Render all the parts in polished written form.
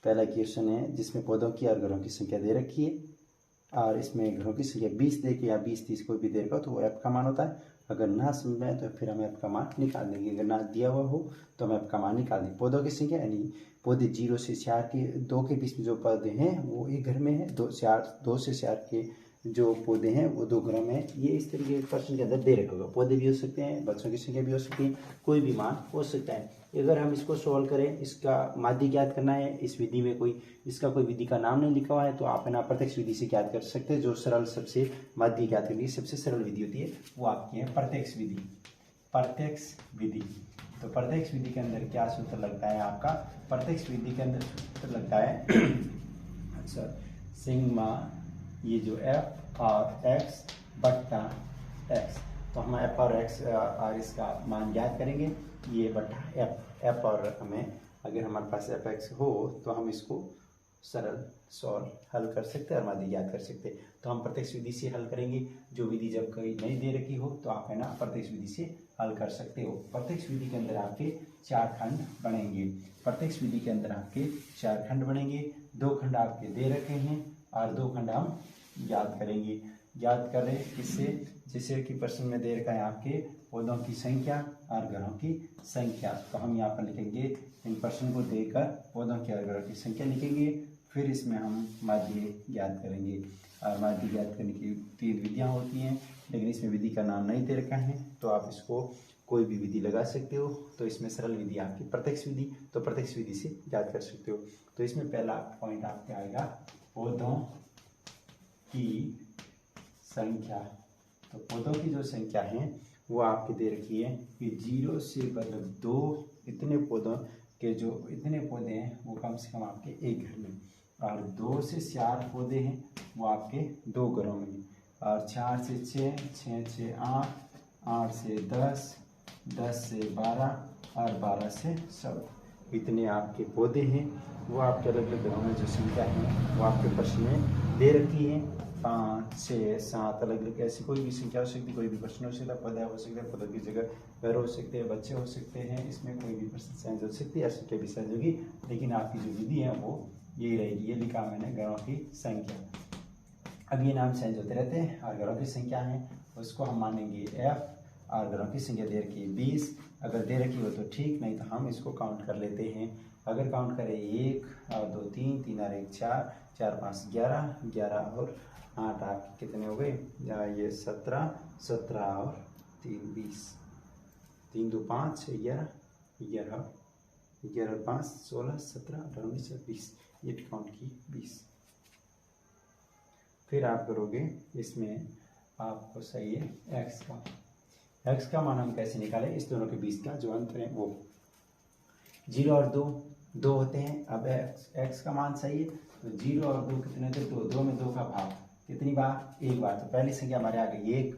पहला इक्वेशन है जिसमें पौधों की और घरों की संख्या दे रखी है, और इसमें घरों की संख्या 20 दे के या 20-30 कोई भी दे रखा हो तो वो एफ का मान होता है। अगर ना समझ में आए तो फिर हम एफ का मान निकाल देंगे, अगर ना दिया हुआ हो तो हम एफ का मान निकाल देंगे। पौधों की संख्या यानी पौधे 0 से 4 के 2 के बीच में जो पौधे हैं वो एक घर में है, 2 से 4 के जो पौधे हैं वो 2 घरों में है। ये इस तरीके के प्रश्न के अंदर दे रखा होगा। पौधे भी हो सकते हैं, बच्चों की संख्या भी हो सकती है, कोई भी मान हो सकता है। अगर हम इसको सॉल्व करें, इसका माध्य ज्ञात करना है, इस विधि में कोई इसका कोई विधि का नाम नहीं लिखा हुआ है तो आप है ना प्रत्यक्ष विधि से ज्ञात कर सकते हैं। जो सरल सबसे माध्य ज्ञात करने की सबसे सरल विधि होती है वो आपकी है प्रत्यक्ष विधि। प्रत्यक्ष विधि, तो प्रत्यक्ष विधि के अंदर क्या सूत्र लगता है आपका? प्रत्यक्ष विधि के अंदर सूत्र लगता है अच्छा, सिग्मा ये जो एफ और एक्स बट्टा एक्स, तो हम एफ और एक्स और इसका मान ज्ञात करेंगे, ये बट्टा एफ और हमें अगर हमारे पास एफ एक्स हो तो हम इसको सरल सॉल्व हल कर सकते हैं और माध्य ज्ञात कर सकते हैं। तो हम प्रत्यक्ष विधि से हल करेंगे। जो विधि जब कहीं नहीं दे रखी हो तो आप है ना प्रत्यक्ष विधि से हल कर सकते हो। प्रत्यक्ष विधि के अंदर आपके 4 खंड बनेंगे। प्रत्यक्ष विधि के अंदर आपके 4 खंड बनेंगे। 2 खंड आपके दे रखे हैं और 2 खंड हम याद करेंगे। याद करें किससे? जैसे कि प्रश्न में दे रखा है आपके पौधों की संख्या और घरों की संख्या, तो हम यहाँ पर लिखेंगे इन प्रश्न को देकर पौधों की और घरों की संख्या लिखेंगे, फिर इसमें हम माध्य ज्ञात करेंगे। और माध्य ज्ञात करने की 3 विधियाँ होती हैं, लेकिन इसमें विधि का नाम नहीं दे रखा है तो आप इसको कोई भी विधि लगा सकते हो। तो इसमें सरल विधि आपकी प्रत्यक्ष विधि, तो प्रत्यक्ष विधि से ज्ञात कर सकते हो। तो इसमें पहला पॉइंट आपका आएगा पौधों की संख्या। तो पौधों की जो संख्या है वो आपकी दे रखी है कि 0 से मतलब 2 इतने पौधों के जो इतने पौधे हैं वो कम से कम आपके एक घर में, और 2 से 4 पौधे हैं वो आपके 2 घरों में, और 4 से 6, 6 से 8, 8 से 10, 10 से 12 और 12 से 14 इतने आपके पौधे हैं। वो आपके अलग अलग घरों में जो संख्या है वो आपके प्रश्न में दे रखी है। 5, 6, 7 अलग अलग ऐसी कोई भी संख्या हो सकती है, कोई भी प्रश्न हो सकता है, पौधा हो सकता है, पौधों की जगह घर हो सकते हैं, बच्चे हो सकते हैं, इसमें कोई भी प्रश्न साइंस हो सकती है, संख्या भी साइंस होगी, लेकिन आपकी जो विधि है वो यही रहेगी। ये लिखा मैंने घरों की संख्या। अब ये नाम चेंज होते रहते हैं और घरों की संख्या है उसको हम मानेंगे एफ, और घरों की संख्या दे रखी है 20। अगर दे रखी हो तो ठीक, नहीं तो हम इसको काउंट कर लेते हैं। अगर काउंट करें 1 और 2 3, 3 और 1 4, 4 5 11, 11 और 8 आपके कितने हो गए? ये 17, 17 और 3 20, 3 2 5 11, 11 11 और 5 16, 17 18 19 20, ये काउंट की 20। फिर आप करोगे इसमें आपको सही है एक्स का मान हम कैसे निकालें? इस दोनों के बीच का जो अंतर है वो 0 और 2 होते हैं। अब एक्स का मान सही है तो 0 और 2 कितने थे? 2 में 2 का भाग कितनी बार? 1 बार। तो पहली संख्या हमारे आ गई 1।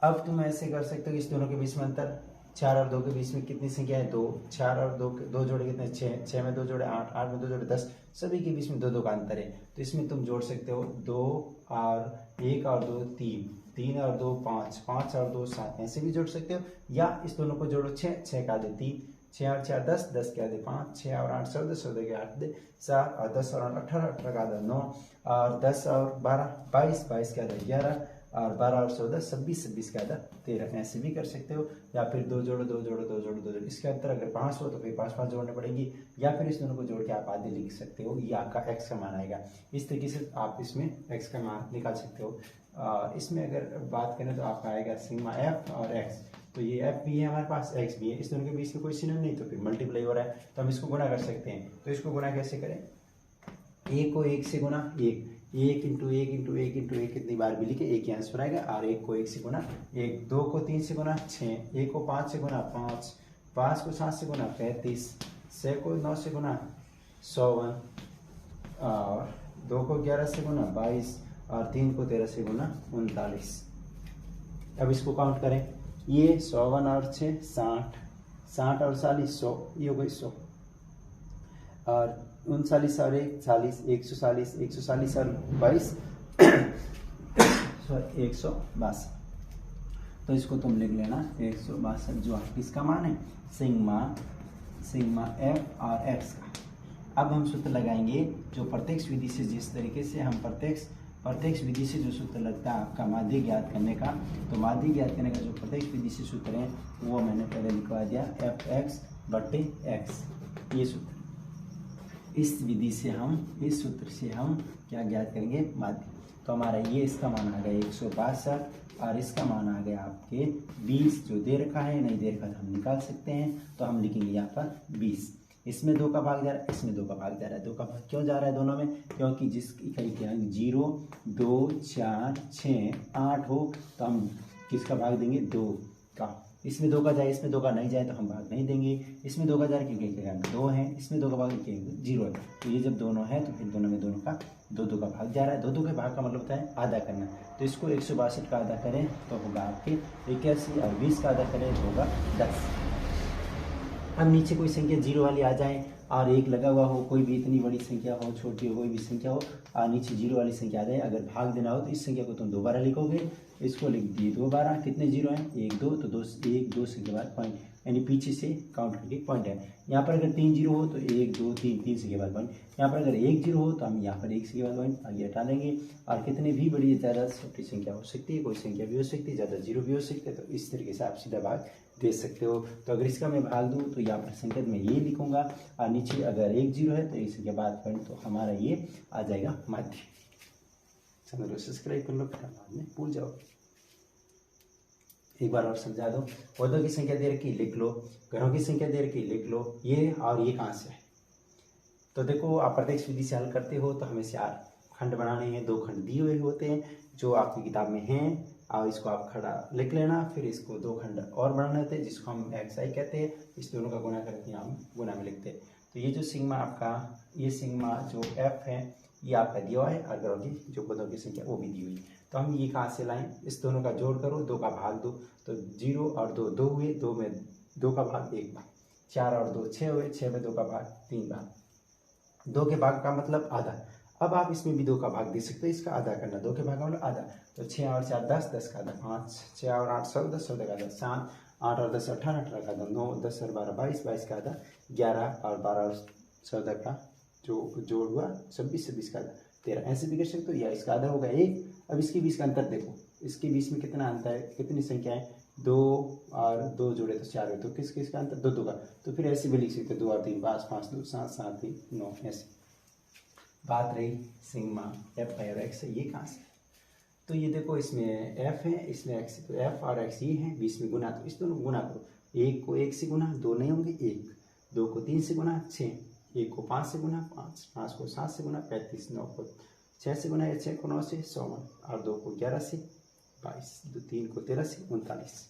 अब तुम ऐसे कर सकते हो इस दोनों के बीच में अंतर, 4 और 2 के बीच में कितनी संख्या है? 2। 4 और 2 जोड़े कितने? 6। 6 में 2 जोड़े 8, 8 में 2 जोड़े 10, सभी के बीच में 2 का अंतर है। तो इसमें तुम जोड़ सकते हो 2 और 1 और 2 3, 3 और 2 5, 5 और 2 7, ऐसे भी जोड़ सकते हो। या इस दोनों को जोड़ो 6, 6 का आधे 3, 6 और 4 10, 10 के आधे 5, 6 और 8 14, 14 के आधे 7 और 10 और 8 18, 18 का आधा 9 और 10 और 12 22, 22 के आधा 11 और 12 और 14 26, 26 का आधा 13, ऐसे भी कर सकते हो। या फिर 2 जोड़ो 2 जोड़ो 2 जोड़ो 2 जोड़ो, इसके अंतर अगर 5 हो तो फिर 5 5 जोड़ने पड़ेंगी, या फिर इस दोनों को जोड़ के आप आधे लिख सकते हो। ये आपका एक्स का मान आएगा। इस तरीके से आप इसमें एक्स का मान निकाल सकते हो। इसमें अगर बात करें तो आपका आएगा सिग्मा एफ और एक्स। तो ये एफ भी है हमारे पास, एक्स भी है, इस दोनों के बीच में कोई सिनोनिम नहीं, तो फिर मल्टीप्लाई हो रहा है तो हम इसको गुणा कर सकते हैं। तो इसको गुणा कैसे करें? 1 को 1 से गुणा 1, 1 इंटू 1 इंटू 1 इंटू 1 कितनी बार भी लिखे 1 ही आंसर आएगा। और 1 को 1 से गुणा 1, 2 को 3 से गुणा 6, 1 को 5 से गुणा 5, 5 को 7 से गुणा 35, 6 को 9 से गुणा 51, और 2 को 11 से गुणा 22, और 3 को 13 से गुणा 39। अब इसको काउंट करें, ये 51 और 6 60, 60 और 40 100, ये हो गई 100, और 39 और 1 40, 140, 140 और 22 162। तो इसको तुम लिख लेना 162, जो आपकी इसका मान है सिग्मा एफ और एक्स का। अब हम सूत्र लगाएंगे जो प्रत्यक्ष विधि से, जिस तरीके से हम प्रत्यक्ष विधि से जो सूत्र लगता है आपका माध्य ज्ञात करने का, तो माध्य ज्ञात करने का जो प्रत्यक्ष विधि से सूत्र है वो मैंने पहले लिखवा दिया, f(x)/x। ये सूत्र, इस विधि से हम, इस सूत्र से हम क्या ज्ञात करेंगे, माध्य। तो हमारा ये इसका मान आ गया 162 और इसका मान आ गया आपके 20, जो दे रखा है, नहीं दे रखा तो हम निकाल सकते हैं। तो हम लिखेंगे यहाँ पर 20, इसमें 2 का भाग जा रहा है, इसमें 2 का भाग जा रहा है। 2 का भाग क्यों जा रहा है दोनों में, क्योंकि जिस इकाई के अंक 0, 2, 4, 6, 8 हो तो हम किसका भाग देंगे, 2 का। इसमें 2 का जाए, इसमें 2 का नहीं जाए तो हम भाग नहीं देंगे। इसमें 2 का जा रहा है क्योंकि अंक 2 है, इसमें 2 का भाग क्योंकि 0 है। तो ये जब दोनों है तो फिर दोनों में दोनों का 2 का भाग जा रहा है। 2 के भाग का मतलब होता है आधा करना। तो इसको 162 का आधा करें तो होगा आपके 81 और 20 का आधा करें तो होगा 10। अब नीचे कोई संख्या 0 वाली आ जाए और 1 लगा हुआ हो, कोई भी इतनी बड़ी संख्या हो, छोटी हो, कोई भी संख्या हो और नीचे 0 वाली संख्या आ जाए, अगर भाग देना हो तो इस संख्या को तुम दोबारा लिखोगे। इसको लिख दिए दोबारा, कितने 0 हैं, 1 2, तो 2 1 2 संख्या बाद पॉइंट, यानी पीछे से काउंट करके पॉइंट है। यहाँ पर अगर 3 0 हो तो 1 2 3 3 संख्या बाद पॉइंट। यहाँ पर अगर 1 0 हो तो हम यहाँ पर 1 संख्या बाद पॉइंट आगे हटा लेंगे। और कितने भी बड़ी ज़्यादा छोटी संख्या हो सकती है, कोई संख्या भी हो सकती है, ज़्यादा 0 भी हो सकते हैं। तो इस तरीके से आप सीधा भाग दे सकते हो। तो अगर इसका मैं भाग दूँ तो यहाँ पर संकेत में ये लिखूंगा और नीचे अगर 1 0 है तो 1 संख्या बाद पॉइंट, तो हमारा ये आ जाएगा माध्य। चैनल को सब्सक्राइब कर लो, फिर बाद में भूल जाओ। एक बार और समझा दो, पौधों की संख्या दे रखी लिख लो, घरों की संख्या दे रखी लिख लो, ये और ये कहाँ से है। तो देखो आप प्रत्यक्ष विधि से हल करते हो तो हमें 4 खंड बनाने हैं, 2 खंड दिए हुए होते हैं जो आपकी किताब में हैं, और इसको आप खड़ा लिख लेना। फिर इसको 2 खंड और बनाने होते हैं जिसको हम xi कहते हैं, इस दोनों का गुणा करके हम गुणा में लिखते हैं। तो ये जो सिग्मा आपका, ये सिग्मा जो f है ये आपका दिया हुआ है, और घरों की जो पदों की संख्या वो भी दी हुई है। तो हम ये कहाँ से लाएं, इस दोनों का जोड़ करो, 2 का भाग दो, तो 0 और 2 2 हुए, 2 में 2 का भाग 1 भाग, 4 और 2 6 हुए, 6 में 2 का भाग 3 भाग, 2 के भाग का मतलब आधा। अब आप इसमें भी 2 का भाग दे सकते हो, इसका आधा करना, 2 के भाग का मतलब आधा। तो 6 और 4 10, 10 का आधा 5, 6 और 8 14, 14 का आधा 7, 8 और 10 18, 18 का आधा 9, 10 और 12 22, 22 का आधा 11, और 12 और 14 का जो जोड़ हुआ 26, 26 का आधा 13। ऐसे भी कर सकते हो, या इसका आधा होगा 1। अब इसके बीच का अंतर देखो, इसके बीच में कितना अंतर है, कितनी संख्या है, 2 और 2 जोड़े तो 4 है, तो किस किस का अंतर, 2 2 का। तो फिर ऐसे भी लिख सकते हो 2 और 3 5, 5 2 7, 7 3 9, ऐसे। बात रही सिग्मा f और x, ये कहाँ से, तो ये देखो इसमें f है, इसमें x है, तो f और x ये है, बीच में गुना, तो इस दोनों गुना करो। 1 को 1 से गुना, 2 नहीं होंगे 1, 2 को 3 से गुना 6, 1 को 5 से गुना 5, 5 को 7 से गुना 35, 9 को 6 से गुना, 6 को 9 से 100, और 2 को 11 से 22, 3 को 13 से 39।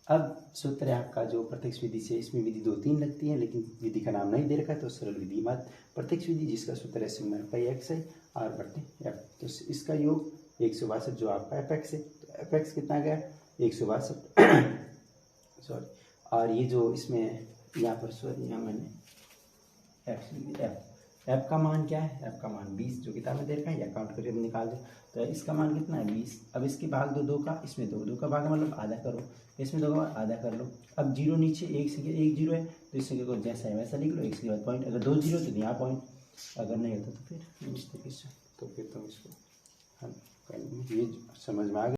अब सूत्र है आपका जो प्रत्यक्ष विधि से, इसमें विधि 2-3 लगती है लेकिन विधि का नाम नहीं दे रखा है, तो सरल विधि मत प्रत्यक्ष विधि जिसका सूत्र है सिग्मा f(x) और बटे f। तो इसका योग 162 जो आपका fx है, तो fx कितना गया 162 सॉरी। और ये जो इसमें यहाँ पर सॉरी यहाँ मैंने f का मान क्या है, f का मान 20 जो किताब में दे रखा है, या काउंट करके निकाल दो। तो इसका मान कितना है 20। अब इसके भाग दो 2 का, इसमें 2 का भाग मतलब आधा करो, इसमें 2 का भाग आधा कर लो। अब 0 नीचे 1 0 है तो इस संख्या को जैसा है वैसा लिख लो, 1 के बाद पॉइंट, अगर 2 0 तो यहाँ पॉइंट, अगर नहीं होता तो फिर इस तरीके से। तो फिर तुम इसको हल कर, ये समझ में आ गया।